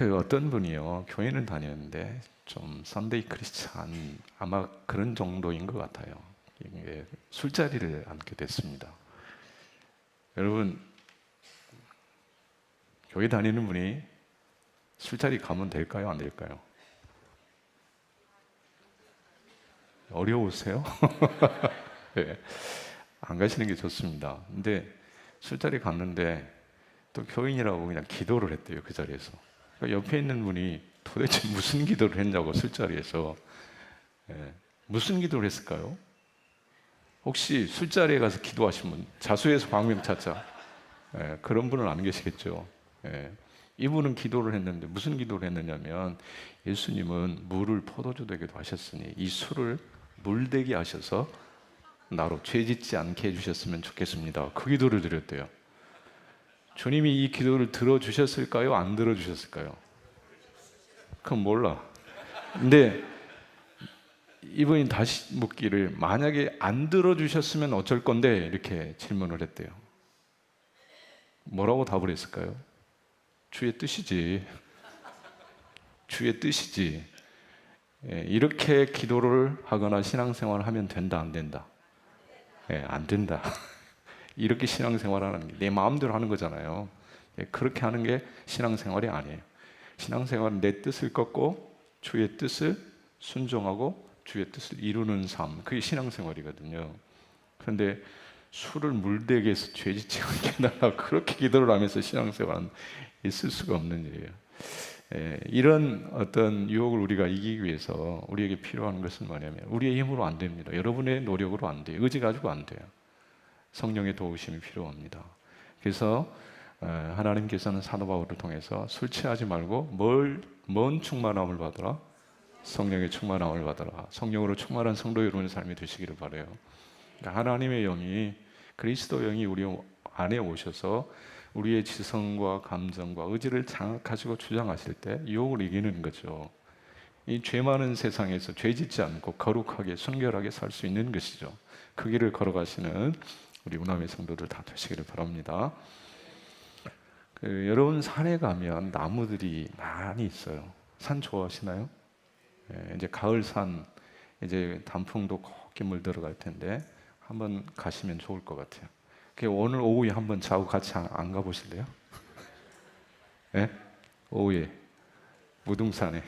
어떤 분이요, 교회는 다녔는데 좀 선데이 크리스찬 아마 그런 정도인 것 같아요. 이게 술자리를 앉게 됐습니다. 여러분, 교회 다니는 분이 술자리 가면 될까요, 안 될까요? 어려우세요? 네, 안 가시는 게 좋습니다. 근데 술자리 갔는데 또 교인이라고 그냥 기도를 했대요, 그 자리에서. 그러니까 옆에 있는 분이 도대체 무슨 기도를 했냐고, 술자리에서. 예, 무슨 기도를 했을까요? 혹시 술자리에 가서 기도하신 분, 자수해서 광명 찾자. 예, 그런 분은 안 계시겠죠. 예, 이분은 기도를 했는데 무슨 기도를 했느냐면, 예수님은 물을 포도주 되기도 하셨으니 이 술을 물되게 하셔서 나로 죄짓지 않게 해주셨으면 좋겠습니다. 그 기도를 드렸대요. 주님이 이 기도를 들어주셨을까요? 안 들어주셨을까요? 그건 몰라. 근데 이분이 다시 묻기를, 만약에 안 들어주셨으면 어쩔 건데? 이렇게 질문을 했대요. 뭐라고 답을 했을까요? 주의 뜻이지. 주의 뜻이지. 예, 이렇게 기도를 하거나 신앙생활을 하면 된다, 안 된다? 예, 안 된다. 이렇게 신앙생활하는 게 내 마음대로 하는 거잖아요. 예, 그렇게 하는 게 신앙생활이 아니에요. 신앙생활은 내 뜻을 꺾고 주의 뜻을 순종하고 주의 뜻을 이루는 삶, 그게 신앙생활이거든요. 그런데 술을 물되게 해서 죄짓지 않게 해달라, 그렇게 기도를 하면서 신앙생활은 있을 수가 없는 일이에요. 예, 이런 어떤 유혹을 우리가 이기기 위해서 우리에게 필요한 것은 뭐냐면, 우리의 힘으로 안 됩니다. 여러분의 노력으로 안 돼요. 의지 가지고 안 돼요. 성령의 도우심이 필요합니다. 그래서 하나님께서는 사도 바울을 통해서 술 취하지 말고 뭔 충만함을 받으라? 성령의 충만함을 받으라. 성령으로 충만한 성도 여러분의 삶이 되시기를 바라요. 그러니까 하나님의 영이, 그리스도 영이 우리 안에 오셔서 우리의 지성과 감정과 의지를 장악하시고 주장하실 때 유혹을 이기는 거죠. 이 죄 많은 세상에서 죄 짓지 않고 거룩하게 순결하게 살 수 있는 것이죠. 그 길을 걸어가시는 우리 우남의 성도들 다 되시기를 바랍니다. 여러분, 산에 가면 나무들이 많이 있어요. 산 좋아하시나요? 예, 이제 가을 산, 이제 단풍도 곱게 물들어갈 텐데 한번 가시면 좋을 것 같아요. 오늘 오후에 한번 자고 같이 안 가보실래요? 예? 오후에 무등산에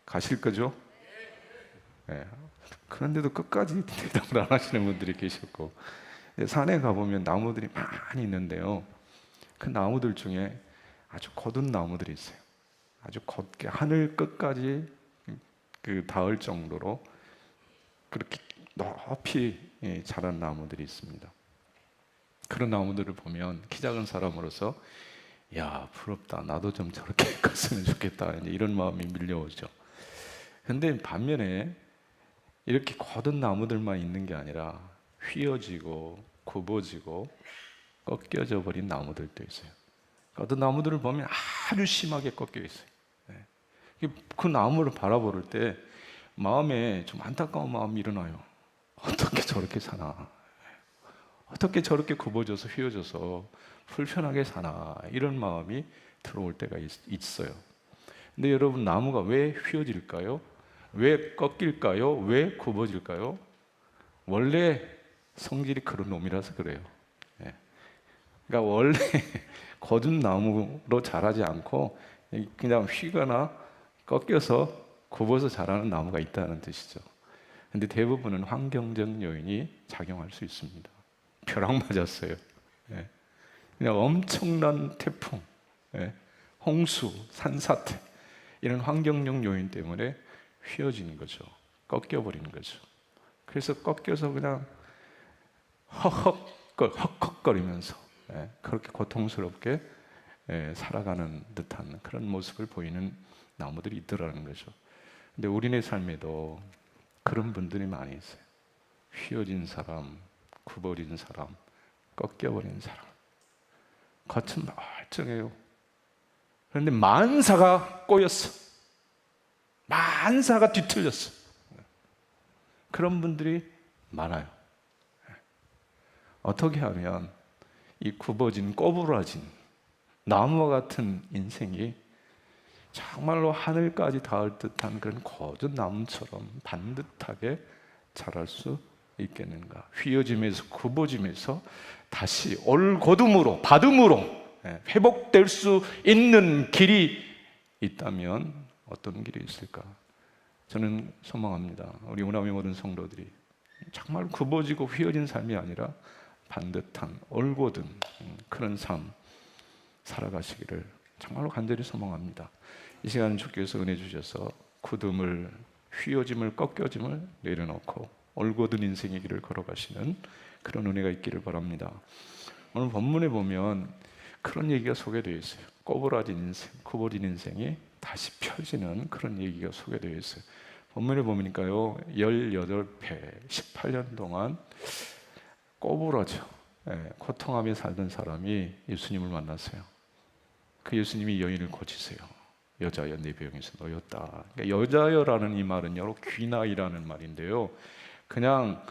가실 거죠? 예. 그런데도 끝까지 대답을 안 하시는 분들이 계셨고, 산에 가보면 나무들이 많이 있는데요, 그 나무들 중에 아주 곧은 나무들이 있어요. 아주 곧게 하늘 끝까지 닿을 정도로 그렇게 높이 자란 나무들이 있습니다. 그런 나무들을 보면 키 작은 사람으로서, 야, 부럽다, 나도 좀 저렇게 컸으면 좋겠다, 이런 마음이 밀려오죠. 근데 반면에 이렇게 곧은 나무들만 있는 게 아니라 휘어지고 굽어지고 꺾여져 버린 나무들도 있어요. 어떤 나무들을 보면 아주 심하게 꺾여 있어요. 그 나무를 바라볼 때 마음에 좀 안타까운 마음이 일어나요. 어떻게 저렇게 사나? 어떻게 저렇게 굽어져서 휘어져서 불편하게 사나? 이런 마음이 들어올 때가 있어요. 근데 여러분, 나무가 왜 휘어질까요? 왜 꺾일까요? 왜 굽어질까요? 원래 성질이 그런 놈이라서 그래요. 예. 그러니까 원래 거둔 나무로 자라지 않고 그냥 휘거나 꺾여서 굽어서 자라는 나무가 있다는 뜻이죠. 근데 대부분은 환경적 요인이 작용할 수 있습니다. 벼락 맞았어요. 예. 그냥 엄청난 태풍, 예. 홍수, 산사태, 이런 환경적 요인 때문에 휘어지는 거죠. 꺾여버리는 거죠. 그래서 꺾여서 그냥 헉헉거리면서 그렇게 고통스럽게 살아가는 듯한 그런 모습을 보이는 나무들이 있더라는 거죠. 근데 우리네 삶에도 그런 분들이 많이 있어요. 휘어진 사람, 굽어진 사람, 꺾여버린 사람. 겉은 멀쩡해요. 그런데 만사가 꼬였어. 만사가 뒤틀렸어. 그런 분들이 많아요. 어떻게 하면 이 굽어진 꼬부라진 나무와 같은 인생이 정말로 하늘까지 닿을 듯한 그런 거듭 나무처럼 반듯하게 자랄 수 있겠는가? 휘어짐에서 굽어짐에서 다시 올거둠으로 받음으로 회복될 수 있는 길이 있다면 어떤 길이 있을까? 저는 소망합니다. 우리 우남의 모든 성도들이 정말 굽어지고 휘어진 삶이 아니라 반듯한 올곧은 그런 삶 살아가시기를 정말로 간절히 소망합니다. 이 시간 주께서 은혜 주셔서 굳음을, 휘어짐을, 꺾여짐을 내려놓고 올곧은 인생의 길을 걸어가시는 그런 은혜가 있기를 바랍니다. 오늘 본문에 보면 그런 얘기가 소개되어 있어요. 꼬부라진 인생, 구부린 인생이 다시 펴지는 그런 얘기가 소개되어 있어요. 본문에 보니까요, 18배, 18년 동안 꼬부라져 고통하며 살던 사람이 예수님을 만났어요. 그 예수님이 여인을 고치세요. 여자여 내 병에서 놓였다. 그러니까 여자여라는 이 말은 여러 귀나이라는 말인데요, 그냥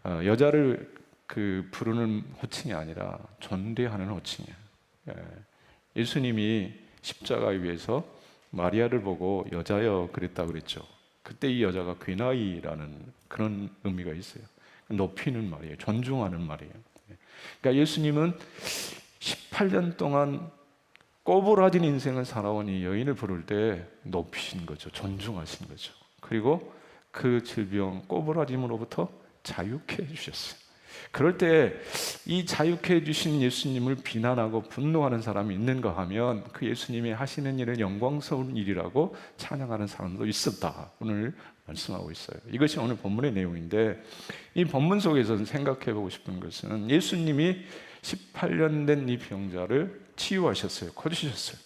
여자를 부르는 호칭이 아니라 존대하는 호칭이에요. 예수님이 십자가 위에서 마리아를 보고 여자여 그랬다 그랬죠. 그때 이 여자가 귀나이라는 그런 의미가 있어요. 높이는 말이에요. 존중하는 말이에요. 그러니까 예수님은 18년 동안 꼬부라진 인생을 살아온 이 여인을 부를 때 높이신 거죠. 존중하신 거죠. 그리고 그 질병, 꼬부라짐으로부터 자유케 해주셨어요. 그럴 때 이 자유케 해주신 예수님을 비난하고 분노하는 사람이 있는가 하면 그 예수님이 하시는 일은 영광스러운 일이라고 찬양하는 사람도 있었다. 오늘 말씀하고 있어요. 이것이 오늘 본문의 내용인데, 이 본문 속에서 생각해 보고 싶은 것은 예수님이 18년 된 이 병자를 치유하셨어요. 고치셨어요.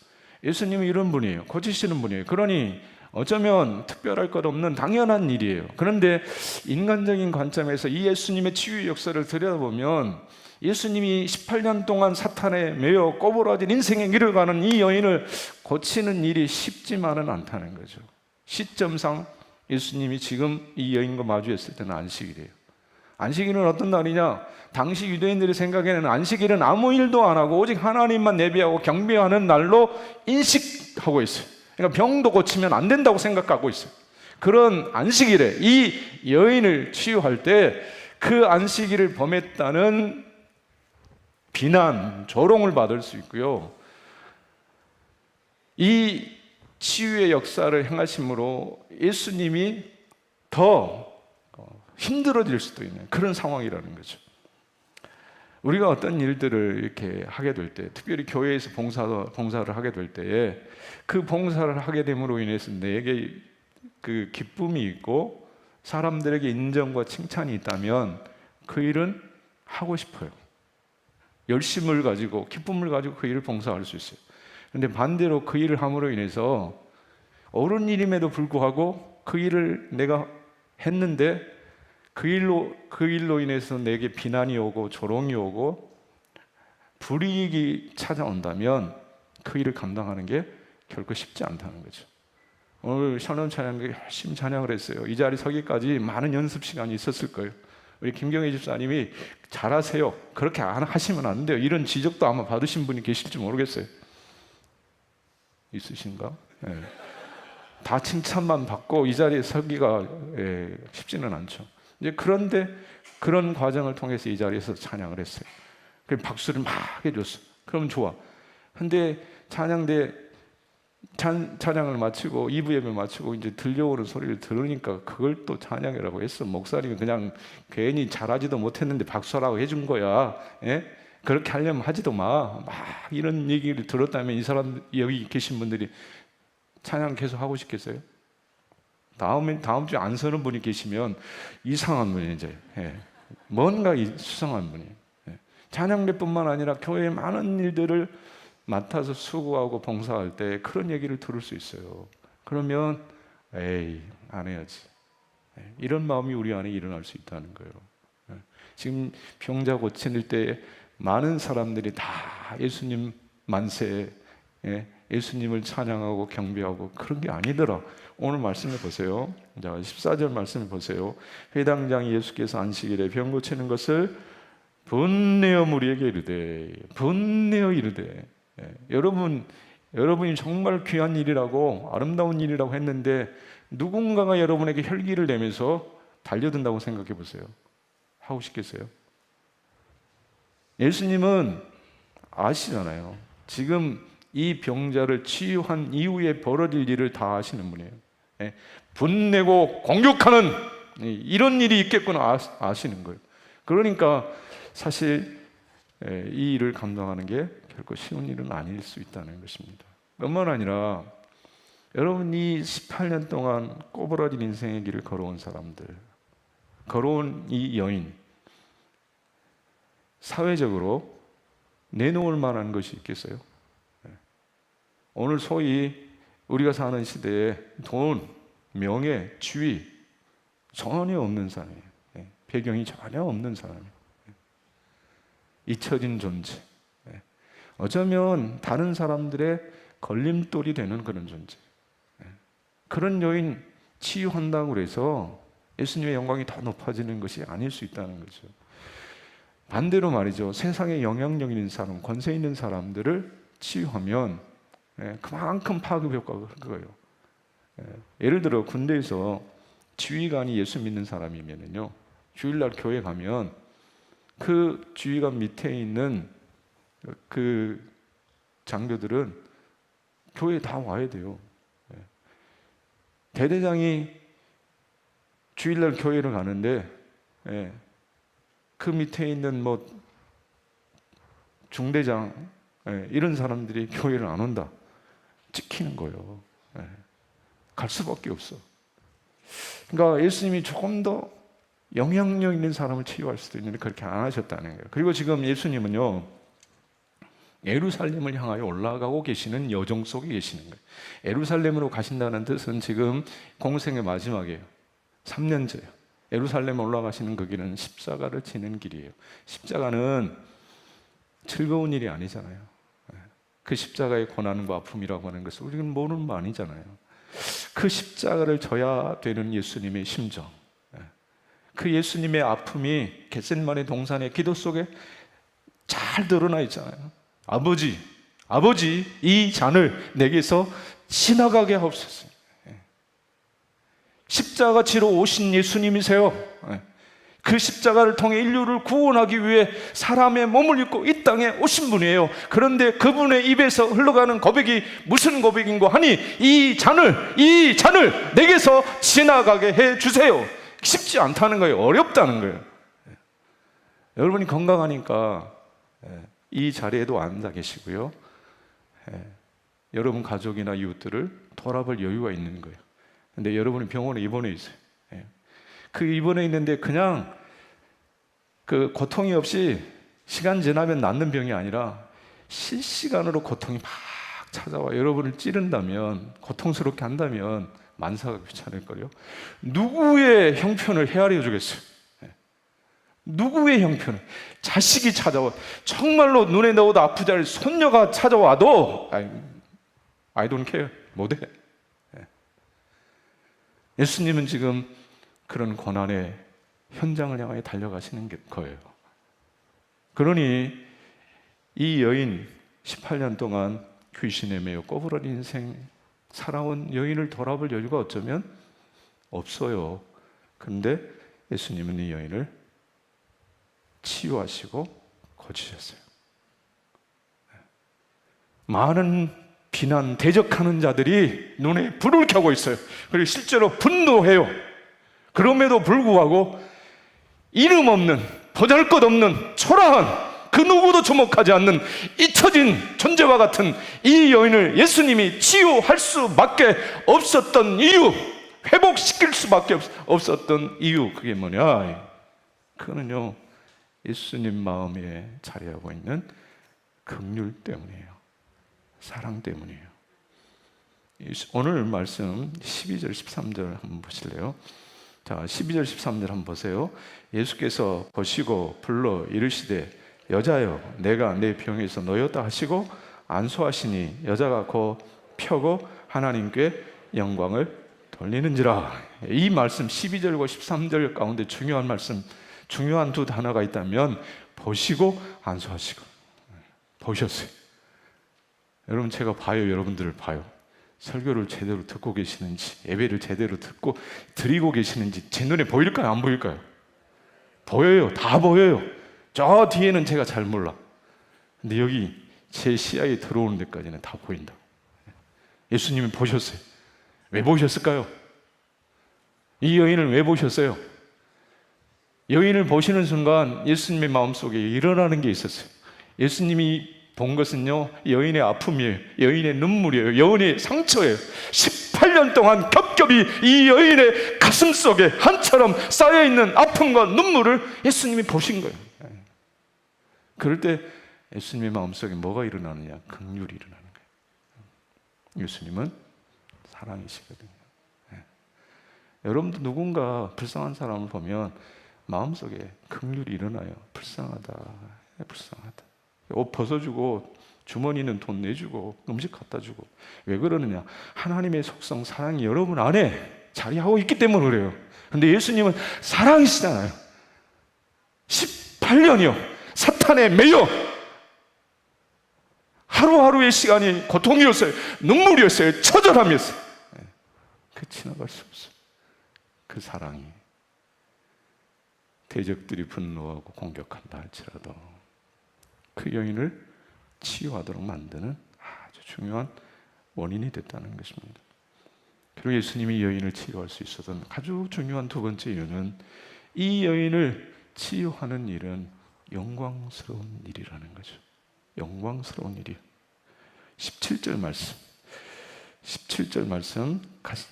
예수님이 이런 분이에요. 고치시는 분이에요. 그러니 어쩌면 특별할 것 없는 당연한 일이에요. 그런데 인간적인 관점에서 이 예수님의 치유 역사를 들여다보면 예수님이 18년 동안 사탄에 매여 꼬부라진 인생의 길을 가는 이 여인을 고치는 일이 쉽지만은 않다는 거죠. 시점상 예수님이 지금 이 여인과 마주했을 때는 안식일이에요. 안식일은 어떤 날이냐? 당시 유대인들의 생각에는 안식일은 아무 일도 안 하고 오직 하나님만 예배하고 경배하는 날로 인식하고 있어요. 그러니까 병도 고치면 안 된다고 생각하고 있어요. 그런 안식일에 이 여인을 치유할 때 그 안식일을 범했다는 비난, 조롱을 받을 수 있고요, 이 치유의 역사를 행하심으로 예수님이 더 힘들어질 수도 있는 그런 상황이라는 거죠. 우리가 어떤 일들을 이렇게 하게 될 때, 특별히 교회에서 봉사를 하게 될 때에 그 봉사를 하게 됨으로 인해서 내게 그 기쁨이 있고 사람들에게 인정과 칭찬이 있다면 그 일은 하고 싶어요. 열심을 가지고 기쁨을 가지고 그 일을 봉사할 수 있어요. 그런데 반대로 그 일을 함으로 인해서 옳은 일임에도 불구하고 그 일을 내가 했는데 그 일로 인해서 내게 비난이 오고 조롱이 오고 불이익이 찾아온다면 그 일을 감당하는 게 결코 쉽지 않다는 거죠. 오늘 샬롬 찬양에 열심히 찬양을 했어요. 이 자리 서기까지 많은 연습 시간이 있었을 거예요. 우리 김경혜 집사님이 잘하세요, 그렇게 안 하시면 안 돼요, 이런 지적도 아마 받으신 분이 계실지 모르겠어요. 있으신가? 네. 다 칭찬만 받고 이 자리에 서기가 쉽지는 않죠. 이제 그런데 그런 과정을 통해서 이 자리에서 찬양을 했어요. 그럼 박수를 막 해줬어. 그럼 좋아. 근데 찬양을 마치고 2부 예배 마치고 이제 들려오는 소리를 들으니까 그걸 또 찬양이라고 했어. 목사님이 그냥 괜히 잘하지도 못했는데 박수라고 해준 거야. 예? 그렇게 하려면 하지도 마. 막 이런 얘기를 들었다면 이 사람, 여기 계신 분들이 찬양 계속 하고 싶겠어요? 다음 주에 안 서는 분이 계시면 이상한 분이 이제 뭔가 수상한 분이 찬양대뿐만 아니라 교회의 많은 일들을 맡아서 수고하고 봉사할 때 그런 얘기를 들을 수 있어요. 그러면 에이 안 해야지, 이런 마음이 우리 안에 일어날 수 있다는 거예요. 지금 병자 고칠 때 많은 사람들이 다 예수님 만세에 예수님을 찬양하고 경배하고 그런 게 아니더라. 오늘 말씀해 보세요. 자, 14절 말씀해 보세요. 회당장이 예수께서 안식일에 병 고치는 것을 분내어 무리에게 이르되, 분내어 이르되. 여러분 여러분이 정말 귀한 일이라고 아름다운 일이라고 했는데 누군가가 여러분에게 혈기를 내면서 달려든다고 생각해 보세요. 하고 싶겠어요? 예수님은 아시잖아요. 지금 이 병자를 치유한 이후에 벌어질 일을 다 아시는 분이에요. 분내고 공격하는 이런 일이 있겠구나 아시는 거예요. 그러니까 사실 이 일을 감당하는 게 결코 쉬운 일은 아닐 수 있다는 것입니다. 뿐만 아니라 여러분이 18년 동안 꼬부라진 인생의 길을 걸어온 사람들, 걸어온 이 여인, 사회적으로 내놓을 만한 것이 있겠어요? 오늘 소위 우리가 사는 시대에 돈, 명예, 지위 전혀 없는 사람이에요. 배경이 전혀 없는 사람이에요. 잊혀진 존재. 어쩌면 다른 사람들의 걸림돌이 되는 그런 존재. 그런 여인 치유한다고 해서 예수님의 영광이 더 높아지는 것이 아닐 수 있다는 거죠. 반대로 말이죠. 세상에 영향력 있는 사람, 권세 있는 사람들을 치유하면 그만큼 파급 효과가 큰 거예요. 예를 들어 군대에서 지휘관이 예수 믿는 사람이면요, 주일날 교회 가면 그 지휘관 밑에 있는 그 장교들은 교회에 다 와야 돼요. 대대장이 주일날 교회를 가는데 그 밑에 있는 뭐 중대장 이런 사람들이 교회를 안 온다. 찍히는 거예요. 갈 수밖에 없어. 그러니까 예수님이 조금 더 영향력 있는 사람을 치유할 수도 있는데 그렇게 안 하셨다는 거예요. 그리고 지금 예수님은요, 예루살렘을 향하여 올라가고 계시는 여정 속에 계시는 거예요. 예루살렘으로 가신다는 뜻은 지금 공생의 마지막이에요. 3년째예요. 예루살렘 올라가시는 그 길은 십자가를 지는 길이에요. 십자가는 즐거운 일이 아니잖아요. 그 십자가의 고난과 아픔이라고 하는 것을 우리는 모르는 바 아니잖아요. 그 십자가를 져야 되는 예수님의 심정, 그 예수님의 아픔이 겟세마네 동산의 기도 속에 잘 드러나 있잖아요. 아버지, 이 잔을 내게서 지나가게 하옵소서. 십자가 지러 오신 예수님이세요. 그 십자가를 통해 인류를 구원하기 위해 사람의 몸을 입고 이 땅에 오신 분이에요. 그런데 그분의 입에서 흘러가는 고백이 무슨 고백인고 하니 이 잔을 내게서 지나가게 해 주세요. 쉽지 않다는 거예요. 어렵다는 거예요. 여러분이 건강하니까 이 자리에도 앉아 계시고요, 여러분 가족이나 이웃들을 돌아볼 여유가 있는 거예요. 근데 여러분이 병원에 입원해 있어요. 그 입원해 있는데 그냥 그 고통이 없이 시간 지나면 낫는 병이 아니라 실시간으로 고통이 막 찾아와 여러분을 찌른다면, 고통스럽게 한다면 만사가 귀찮을걸요. 누구의 형편을 헤아려 주겠어요? 누구의 형편을? 자식이 찾아와, 정말로 눈에 넣어도 아프지 않을 손녀가 찾아와도 I don't care, 못해. 예수님은 지금 그런 고난의 현장을 향해 달려가시는 거예요. 그러니 이 여인 18년 동안 귀신에 매여 꼬부라진 인생 살아온 여인을 돌아볼 여유가 어쩌면 없어요. 그런데 예수님은 이 여인을 치유하시고 고치셨어요. 많은 비난, 대적하는 자들이 눈에 불을 켜고 있어요. 그리고 실제로 분노해요. 그럼에도 불구하고 이름 없는, 보잘것없는, 초라한, 그 누구도 주목하지 않는 잊혀진 존재와 같은 이 여인을 예수님이 치유할 수밖에 없었던 이유, 회복시킬 수밖에 없었던 이유, 그게 뭐냐? 그거는요, 예수님 마음에 자리하고 있는 긍휼 때문이에요. 사랑 때문이에요. 오늘 말씀 12절 13절 한번 보실래요? 자, 12절 13절 한번 보세요. 예수께서 보시고 불러 이르시되 여자여 내가 내 병에서 놓였다 하시고 안수하시니 여자가 곧 펴고 하나님께 영광을 돌리는지라. 이 말씀 12절과 13절 가운데 중요한 말씀, 중요한 두 단어가 있다면 보시고 안수하시고. 보셨어요. 여러분, 제가 봐요. 여러분들을 봐요. 설교를 제대로 듣고 계시는지, 예배를 제대로 듣고 드리고 계시는지 제 눈에 보일까요? 안 보일까요? 보여요. 다 보여요. 저 뒤에는 제가 잘 몰라. 근데 여기 제 시야에 들어오는 데까지는 다 보인다. 예수님이 보셨어요. 왜 보셨을까요? 이 여인을 왜 보셨어요? 여인을 보시는 순간 예수님의 마음속에 일어나는 게 있었어요. 예수님이 본 것은요, 여인의 아픔이에요. 여인의 눈물이에요. 여인의 상처예요. 18년 동안 겹겹이 이 여인의 가슴 속에 한처럼 쌓여있는 아픔과 눈물을 예수님이 보신 거예요. 그럴 때 예수님의 마음속에 뭐가 일어나느냐? 긍휼이 일어나는 거예요. 예수님은 사랑이시거든요. 여러분도 누군가 불쌍한 사람을 보면 마음속에 긍휼이 일어나요. 불쌍하다, 불쌍하다. 옷 벗어주고 주머니는 돈 내주고 음식 갖다 주고. 왜 그러느냐? 하나님의 속성 사랑이 여러분 안에 자리하고 있기 때문에 그래요. 근데 예수님은 사랑이시잖아요. 18년이요 사탄에 매여 하루하루의 시간이 고통이었어요. 눈물이었어요. 처절함이었어요. 그 지나갈 수 없어요. 그 사랑이 대적들이 분노하고 공격한다 할지라도 그 여인을 치유하도록 만드는 아주 중요한 원인이 됐다는 것입니다. 그리고 예수님이 여인을 치유할 수 있었던 아주 중요한 두 번째 이유는 이 여인을 치유하는 일은 영광스러운 일이라는 거죠. 영광스러운 일이요. 17절 말씀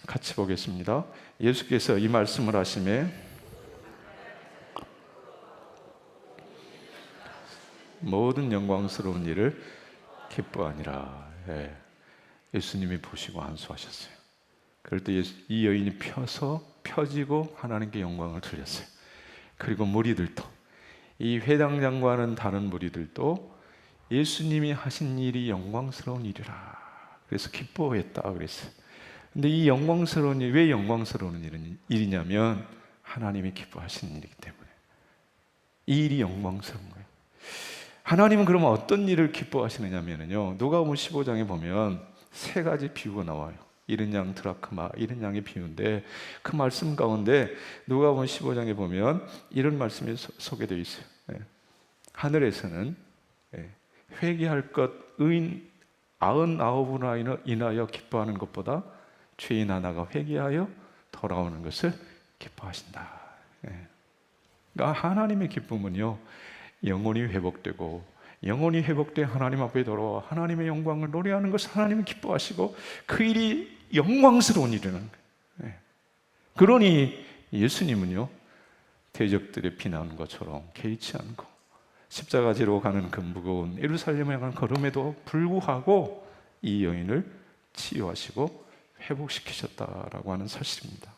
같이 보겠습니다. 예수께서 이 말씀을 하시매 모든 영광스러운 일을 기뻐하니라. 예수님이 보시고 안수하셨어요. 그럴 때 이 여인이 펴지고 하나님께 영광을 돌렸어요. 그리고 무리들도, 이 회당장과는 다른 무리들도 예수님이 하신 일이 영광스러운 일이라 그래서 기뻐했다 그랬어요. 근데 이 영광스러운 일, 왜 영광스러운 일이냐면 하나님이 기뻐하시는 일이기 때문에 이 일이 영광스러운 거예요. 하나님은 그러면 어떤 일을 기뻐하시느냐면요, 누가복음 15장에 보면 세 가지 비유가 나와요. 이른 양 드라크마, 이른 양의 비유인데 그 말씀 가운데 누가복음 15장에 보면 이런 말씀이 소개되어 있어요. 하늘에서는 회개할 것 의인 99을 인하여 기뻐하는 것보다 죄인 하나가 회개하여 돌아오는 것을 기뻐하신다. 그러니까 하나님의 기쁨은요, 영혼이 회복되고 영혼이 회복돼 하나님 앞에 돌아와 하나님의 영광을 노래하는 것을 하나님은 기뻐하시고 그 일이 영광스러운 일이라는 거예요. 그러니 예수님은요, 대적들의 비난한 것처럼 개의치 않고 십자가지로 가는 그 무거운 예루살렘을 향한 걸음에도 불구하고 이 여인을 치유하시고 회복시키셨다라고 하는 사실입니다.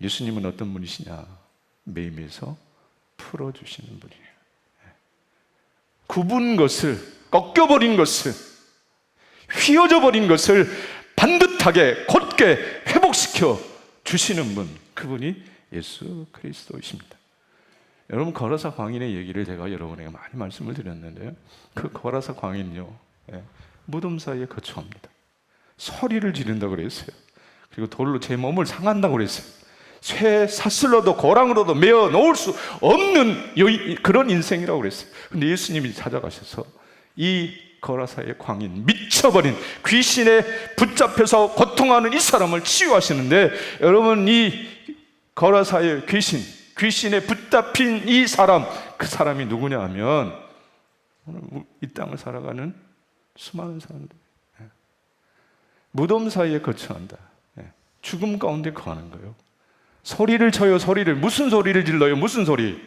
예수님은 어떤 분이시냐? 매임에서 풀어주시는 분이에요. 굽은 것을, 꺾여버린 것을, 휘어져 버린 것을 반듯하게 곧게 회복시켜 주시는 분, 그분이 예수 그리스도이십니다. 여러분, 거라사 광인의 얘기를 제가 여러분에게 많이 말씀을 드렸는데요, 그 거라사 광인요, 무덤 사이에 거처합니다. 소리를 지른다고 그랬어요. 그리고 돌로 제 몸을 상한다고 그랬어요. 쇠 사슬로도 고랑으로도 메어 놓을 수 없는 그런 인생이라고 그랬어요. 근데 예수님이 찾아가셔서 이 거라사의 광인, 미쳐버린 귀신에 붙잡혀서 고통하는 이 사람을 치유하시는데, 여러분, 이 거라사의 귀신에 붙잡힌 이 사람, 그 사람이 누구냐 하면 오늘 이 땅을 살아가는 수많은 사람들, 무덤 사이에 거처한다. 죽음 가운데 거하는 거예요. 소리를 쳐요. 소리를. 무슨 소리를 질러요? 무슨 소리?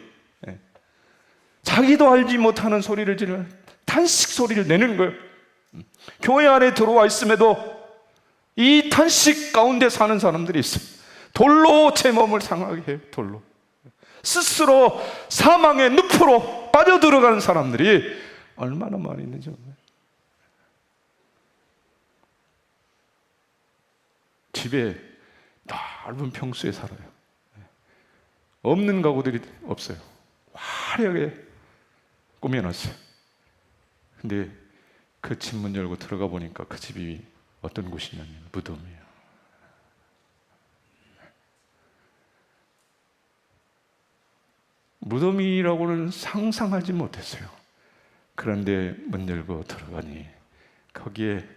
자기도 알지 못하는 소리를 질러 탄식 소리를 내는 거예요. 교회 안에 들어와 있음에도 이 탄식 가운데 사는 사람들이 있어요. 돌로 제 몸을 상하게 해요. 돌로. 스스로 사망의 늪으로 빠져들어가는 사람들이 얼마나 많이 있는지 몰라요. 집에 넓은 평수에 살아요. 없는 가구들이 없어요. 화려하게 꾸며놨어요. 근데 그 집 문 열고 들어가 보니까 그 집이 어떤 곳이냐면 무덤이에요. 무덤이라고는 상상하지 못했어요. 그런데 문 열고 들어가니 거기에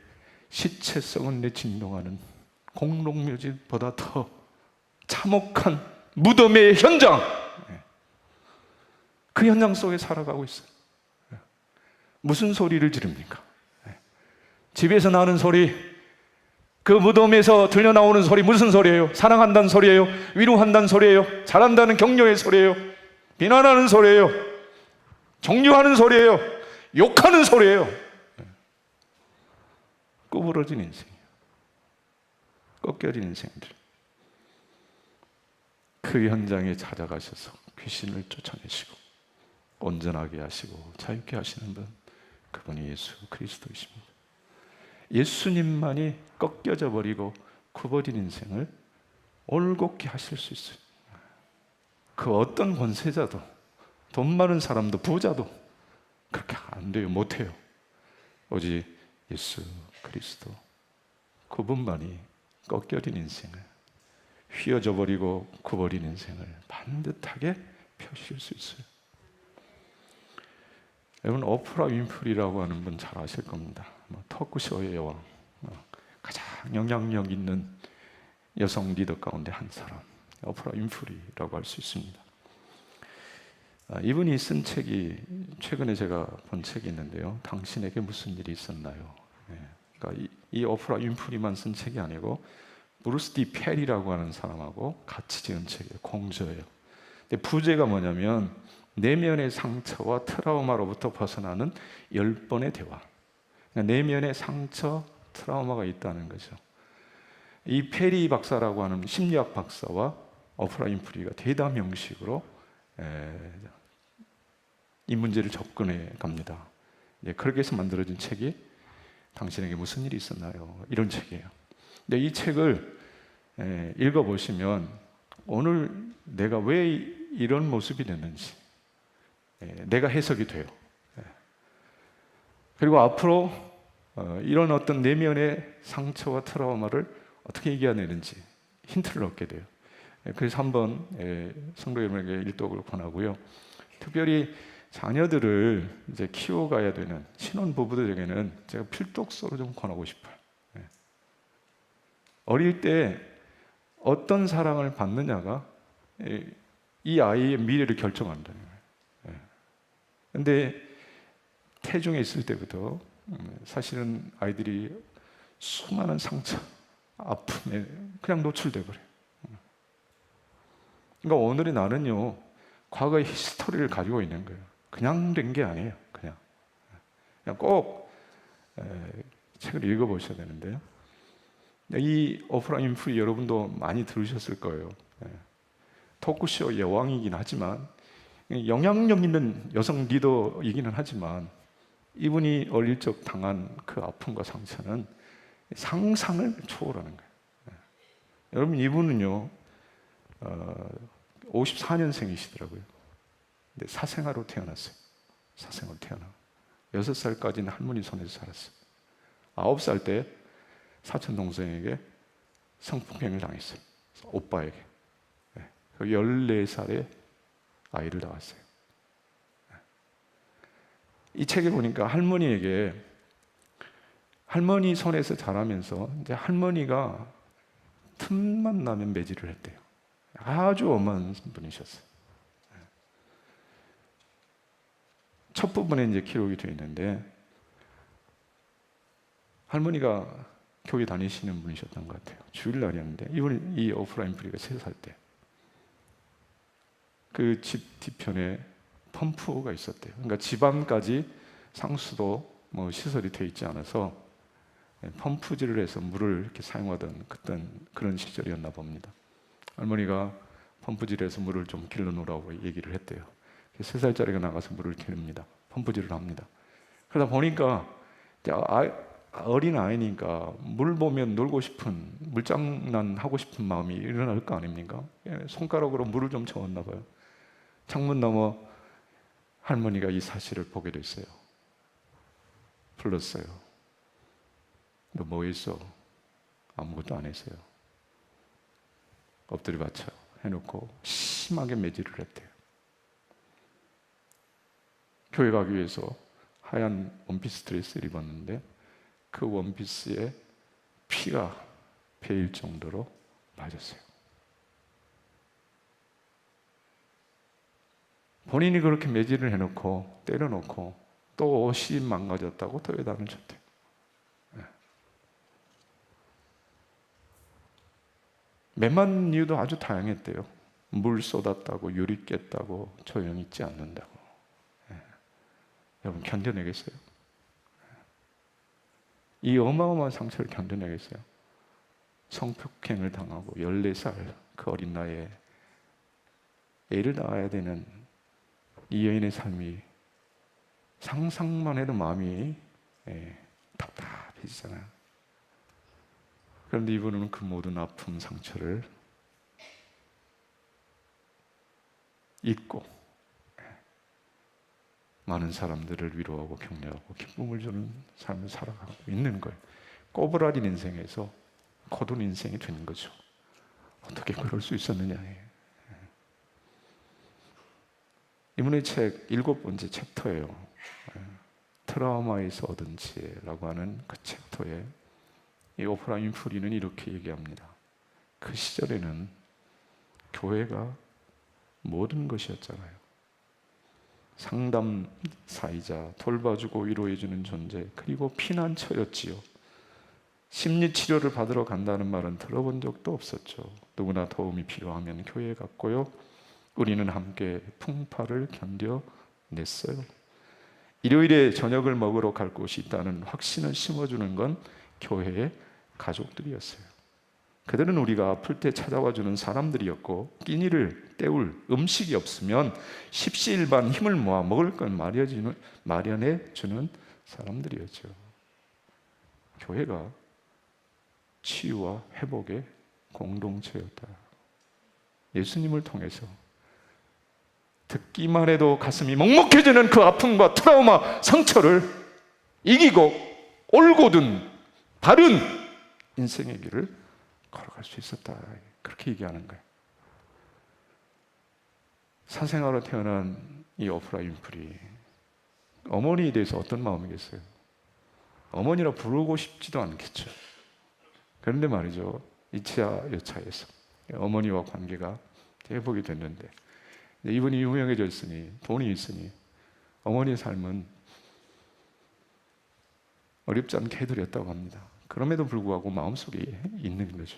시체 썩은 내 진동하는 공동묘지보다 더 참혹한 무덤의 현장, 그 현장 속에 살아가고 있어요. 무슨 소리를 지릅니까? 집에서 나는 소리, 그 무덤에서 들려나오는 소리 무슨 소리예요? 사랑한다는 소리예요? 위로한다는 소리예요? 잘한다는 격려의 소리예요? 비난하는 소리예요? 정죄하는 소리예요? 욕하는 소리예요? 구부러진 인생이에요. 꺾여진 인생들. 그 현장에 찾아가셔서 귀신을 쫓아내시고 온전하게 하시고 자유케 하시는 분, 그분이 예수 그리스도이십니다. 예수님만이 꺾여져 버리고 굽어진 인생을 올곧게 하실 수 있어요. 그 어떤 권세자도, 돈 많은 사람도, 부자도 그렇게 안 돼요. 못해요. 오직 예수 그리스도, 그분만이 꺾여진 인생을, 휘어져 버리고 굽어진 인생을 반듯하게 펴실 수 있어요. 여러분, 오프라 윈프리라고 하는 분 잘 아실 겁니다. 토크쇼의 여왕, 가장 영향력 있는 여성 리더 가운데 한 사람, 오프라 윈프리라고 할 수 있습니다. 이분이 쓴 책이, 최근에 제가 본 책이 있는데요, 당신에게 무슨 일이 있었나요? 그러니까 이 오프라 윈프리만 쓴 책이 아니고 브루스 디 페리라고 하는 사람하고 같이 지은 책이에요. 공저예요. 근데 부제가 뭐냐면 내면의 상처와 트라우마로부터 벗어나는 10번의 대화. 그러니까 내면의 상처, 트라우마가 있다는 거죠. 이 페리 박사라고 하는 심리학 박사와 오프라 윈프리가 대담 형식으로 이 문제를 접근해 갑니다. 그렇게 해서 만들어진 책이 당신에게 무슨 일이 있었나요? 이런 책이에요. 근데 이 책을 읽어보시면 오늘 내가 왜 이런 모습이 됐는지 내가 해석이 돼요. 그리고 앞으로 이런 어떤 내면의 상처와 트라우마를 어떻게 이겨내는지 힌트를 얻게 돼요. 그래서 한번 성도 여러분에게 일독을 권하고요. 특별히 자녀들을 이제 키워가야 되는 신혼 부부들에게는 제가 필독서로 좀 권하고 싶어요. 어릴 때 어떤 사랑을 받느냐가 이 아이의 미래를 결정한다는 거예요. 그런데 태중에 있을 때부터 사실은 아이들이 수많은 상처, 아픔에 그냥 노출돼 버려요. 그러니까 오늘의 나는요, 과거의 히스토리를 가지고 있는 거예요. 그냥 된 게 아니에요. 그냥 꼭 책을 읽어보셔야 되는데요. 이 오프라 윈프리 여러분도 많이 들으셨을 거예요. 토크쇼 여왕이긴 하지만, 영향력 있는 여성 리더이기는 하지만, 이분이 어릴 적 당한 그 아픔과 상처는 상상을 초월하는 거예요. 여러분, 이분은요 54년생이시더라고요. 근데 사생아로 태어났어요. 사생아로 태어나 6살까지는 할머니 손에서 살았어요. 9살 때 사촌 동생에게 성폭행을 당했어요. 오빠에게. 14살에 아이를 낳았어요. 이 책에 보니까 할머니에게, 할머니 손에서 자라면서 이제 할머니가 틈만 나면 매질을 했대요. 아주 엄한 분이셨어요. 첫 부분에 이제 기록이 되어 있는데, 할머니가 교회 다니시는 분이셨던 것 같아요. 주일날이었는데, 이 오프라 윈프리가 3살 때 그 집 뒤편에 펌프가 있었대요. 그러니까 집안까지 상수도 시설이 되어 있지 않아서 펌프질을 해서 물을 이렇게 사용하던 그런 시절이었나 봅니다. 할머니가 펌프질해서 물을 좀 길러 놓으라고 얘기를 했대요. 3살짜리가 나가서 물을 기릅니다. 펌프질을 합니다. 그러다 보니까 어린 아이니까 물 보면 놀고 싶은, 물장난 하고 싶은 마음이 일어날 거 아닙니까? 손가락으로 물을 좀 저었나 봐요. 창문 너머 할머니가 이 사실을 보게 됐어요. 불렀어요. 너 뭐 했어? 아무것도 안 했어요. 엎드려 받쳐 해놓고 심하게 매질을 했대요. 교회 가기 위해서 하얀 원피스 드레스를 입었는데 그 원피스에 피가 배일 정도로 맞았어요. 본인이 그렇게 매질을 해놓고 때려놓고 또 옷이 망가졌다고 더 외단을 쳤대요. 매만 이유도 아주 다양했대요. 물 쏟았다고, 유리 깼다고, 조용히 있지 않는다고. 여러분 견뎌내겠어요? 이 어마어마한 상처를 견뎌내겠어요? 성폭행을 당하고 14살 그 어린 나이에 애를 낳아야 되는 이 여인의 삶이 상상만 해도 마음이 답답해지잖아요. 그런데 이분은 그 모든 아픔, 상처를 잊고 많은 사람들을 위로하고 격려하고 기쁨을 주는 삶을 살아가고 있는 거예요. 꼬부라진 인생에서 거둔 인생이 되는 거죠. 어떻게 그럴 수 있었느냐. 이분의 책 7번째 챕터예요. 트라우마에서 얻은 지혜라고 하는 그 챕터에 이 오프라 윈프리는 이렇게 얘기합니다. 그 시절에는 교회가 모든 것이었잖아요. 상담사이자 돌봐주고 위로해주는 존재, 그리고 피난처였지요. 심리치료를 받으러 간다는 말은 들어본 적도 없었죠. 누구나 도움이 필요하면 교회에 갔고요. 우리는 함께 풍파를 견뎌냈어요. 일요일에 저녁을 먹으러 갈 곳이 있다는 확신을 심어주는 건 교회의 가족들이었어요. 그들은 우리가 아플 때 찾아와 주는 사람들이었고, 끼니를 때울 음식이 없으면 십시일반 힘을 모아 먹을 걸 마련해 주는 사람들이었죠. 교회가 치유와 회복의 공동체였다. 예수님을 통해서 듣기만 해도 가슴이 먹먹해지는 그 아픔과 트라우마, 상처를 이기고 올곧은 바른 인생의 길을 걸어갈 수 있었다. 그렇게 얘기하는 거예요. 사생아로 태어난 이 오프라 윈프리, 어머니에 대해서 어떤 마음이겠어요? 어머니라 부르고 싶지도 않겠죠. 그런데 말이죠, 이차 여차해서 어머니와 관계가 회복이 됐는데, 이분이 유명해졌으니, 돈이 있으니 어머니의 삶은 어렵지 않게 해드렸다고 합니다. 그럼에도 불구하고 마음속에 있는 거죠.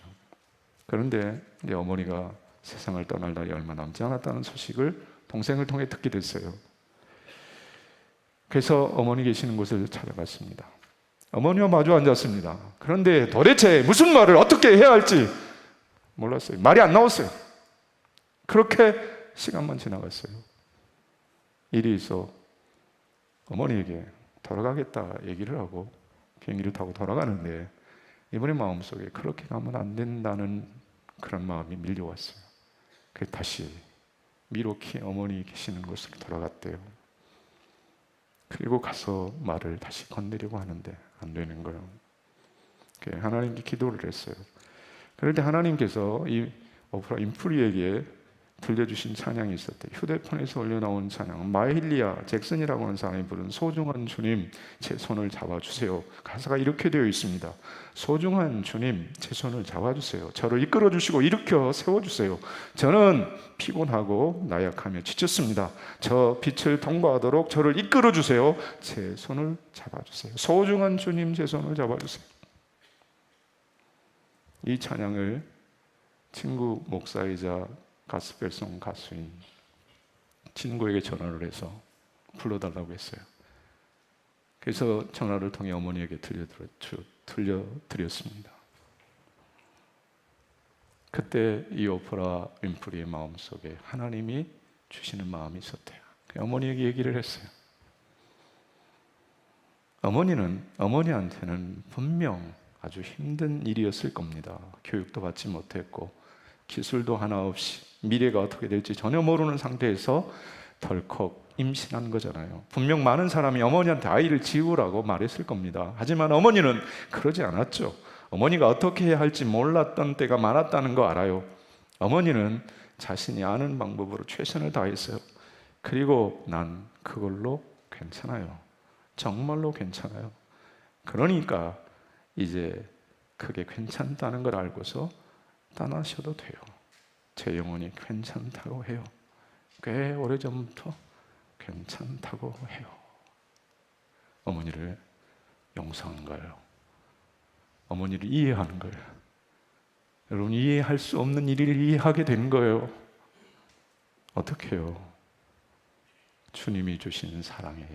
그런데 이제 어머니가 세상을 떠날 날이 얼마 남지 않았다는 소식을 동생을 통해 듣게 됐어요. 그래서 어머니 계시는 곳을 찾아갔습니다. 어머니와 마주 앉았습니다. 그런데 도대체 무슨 말을 어떻게 해야 할지 몰랐어요. 말이 안 나왔어요. 그렇게 시간만 지나갔어요. 일이 있어 어머니에게 돌아가겠다 얘기를 하고 비행기를 타고 돌아가는데, 이분의 마음속에 그렇게 가면 안 된다는 그런 마음이 밀려왔어요. 그래서 다시 미로키 어머니 계시는 곳으로 돌아갔대요. 그리고 가서 말을 다시 건네려고 하는데 안 되는 거예요. 하나님께 기도를 했어요. 그런데 하나님께서 이 오프라 윈프리에게 들려주신 찬양이 있었대요. 휴대폰에서 올려나온 찬양, 마일리아 잭슨이라고 하는 사람이 부른 소중한 주님 제 손을 잡아주세요. 가사가 이렇게 되어 있습니다. 소중한 주님 제 손을 잡아주세요. 저를 이끌어주시고 일으켜 세워주세요. 저는 피곤하고 나약하며 지쳤습니다. 저 빛을 통과하도록 저를 이끌어주세요. 제 손을 잡아주세요. 소중한 주님 제 손을 잡아주세요. 이 찬양을 친구 목사이자 가스펠송 가수인 친구에게 전화를 해서 불러달라고 했어요. 그래서 전화를 통해 어머니에게 들려드렸습니다. 그때 이 오프라 윈프리의 마음속에 하나님이 주시는 마음이 있었대요. 어머니에게 얘기를 했어요. 어머니한테는 분명 아주 힘든 일이었을 겁니다. 교육도 받지 못했고 기술도 하나 없이 미래가 어떻게 될지 전혀 모르는 상태에서 덜컥 임신한 거잖아요. 분명 많은 사람이 어머니한테 아이를 지우라고 말했을 겁니다. 하지만 어머니는 그러지 않았죠. 어머니가 어떻게 해야 할지 몰랐던 때가 많았다는 거 알아요. 어머니는 자신이 아는 방법으로 최선을 다했어요. 그리고 난 그걸로 괜찮아요. 정말로 괜찮아요. 그러니까 이제 그게 괜찮다는 걸 알고서 떠나셔도 돼요. 제 영혼이 괜찮다고 해요. 꽤 오래전부터 괜찮다고 해요. 어머니를 용서하는 거예요. 어머니를 이해하는 거예요. 여러분, 이해할 수 없는 일을 이해하게 된 거예요. 어떻게 해요? 주님이 주신 사랑의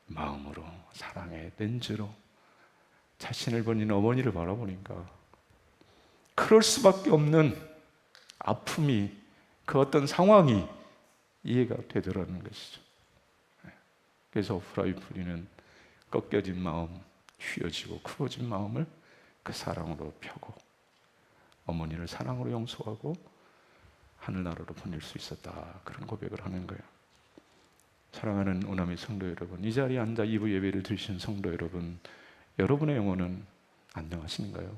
마음으로, 사랑의 렌즈로 자신을 보는 어머니를 바라보니까 그럴 수밖에 없는 아픔이, 그 어떤 상황이 이해가 되더라는 것이죠. 그래서 오프라위프리는 꺾여진 마음, 휘어지고 굽어진 마음을 그 사랑으로 펴고 어머니를 사랑으로 용서하고 하늘나라로 보낼 수 있었다, 그런 고백을 하는 거예요. 사랑하는 우남의 성도 여러분, 이 자리에 앉아 2부 예배를 드리신 성도 여러분, 여러분의 영혼은 안녕하신가요?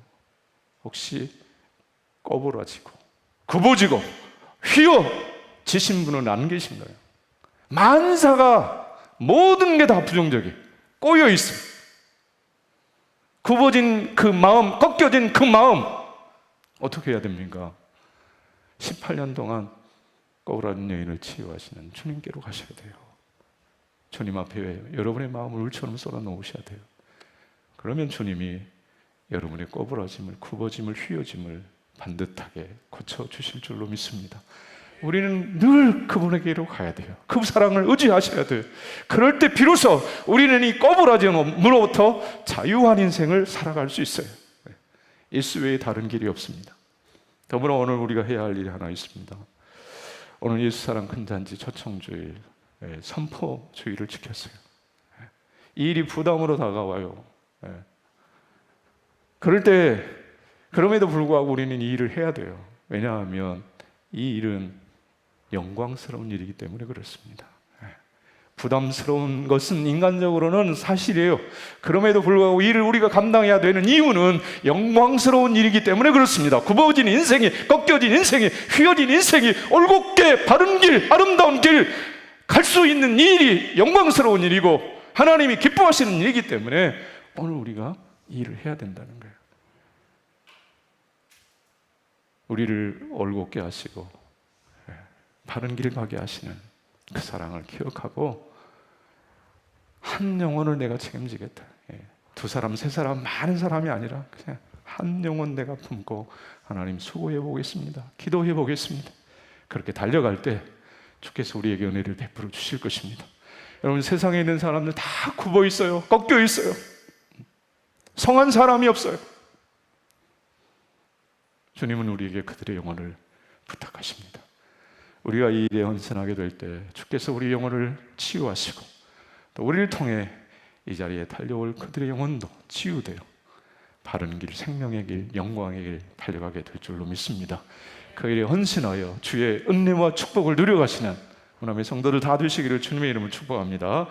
혹시 꼬부라지고 굽어지고 휘어지신 분은 안 계신가요? 만사가 모든 게 다 부정적이에요. 꼬여 있어요. 굽어진 그 마음, 꺾여진 그 마음 어떻게 해야 됩니까? 18년 동안 꼬부라진 여인을 치유하시는 주님께로 가셔야 돼요. 주님 앞에 여러분의 마음을 울처럼 쏟아 놓으셔야 돼요. 그러면 주님이 여러분의 꼬부라짐을, 굽어짐을, 휘어짐을 반듯하게 고쳐주실 줄로 믿습니다. 우리는 늘 그분에게로 가야 돼요. 그 사랑을 의지하셔야 돼요. 그럴 때 비로소 우리는 이 꼬부라짐으로부터 자유한 인생을 살아갈 수 있어요. 예수 외에 다른 길이 없습니다. 더불어 오늘 우리가 해야 할 일이 하나 있습니다. 오늘 예수 사랑 큰 잔치 초청주일, 선포주일을 지켰어요. 이 일이 부담으로 다가와요. 그럴 때 그럼에도 불구하고 우리는 이 일을 해야 돼요. 왜냐하면 이 일은 영광스러운 일이기 때문에 그렇습니다. 부담스러운 것은 인간적으로는 사실이에요. 그럼에도 불구하고 이 일을 우리가 감당해야 되는 이유는 영광스러운 일이기 때문에 그렇습니다. 굽어진 인생이, 꺾여진 인생이, 휘어진 인생이 올곧게 바른 길, 아름다운 길 갈 수 있는 이 일이 영광스러운 일이고 하나님이 기뻐하시는 일이기 때문에 오늘 우리가 이 일을 해야 된다는 거예요. 우리를 올곧게 하시고 바른 길 가게 하시는 그 사랑을 기억하고 한 영혼을 내가 책임지겠다. 두 사람, 세 사람, 많은 사람이 아니라 그냥 한 영혼 내가 품고 하나님 수고해 보겠습니다. 기도해 보겠습니다. 그렇게 달려갈 때 주께서 우리에게 은혜를 베풀어 주실 것입니다. 여러분, 세상에 있는 사람들 다 굽어 있어요. 꺾여 있어요. 성한 사람이 없어요. 주님은 우리에게 그들의 영혼을 부탁하십니다. 우리가 이 일에 헌신하게 될 때 주께서 우리 영혼을 치유하시고 또 우리를 통해 이 자리에 달려올 그들의 영혼도 치유되어 바른 길, 생명의 길, 영광의 길 달려가게 될 줄로 믿습니다. 그 일에 헌신하여 주의 은혜와 축복을 누려가시는 우남의 성도들 다 되시기를 주님의 이름으로 축복합니다.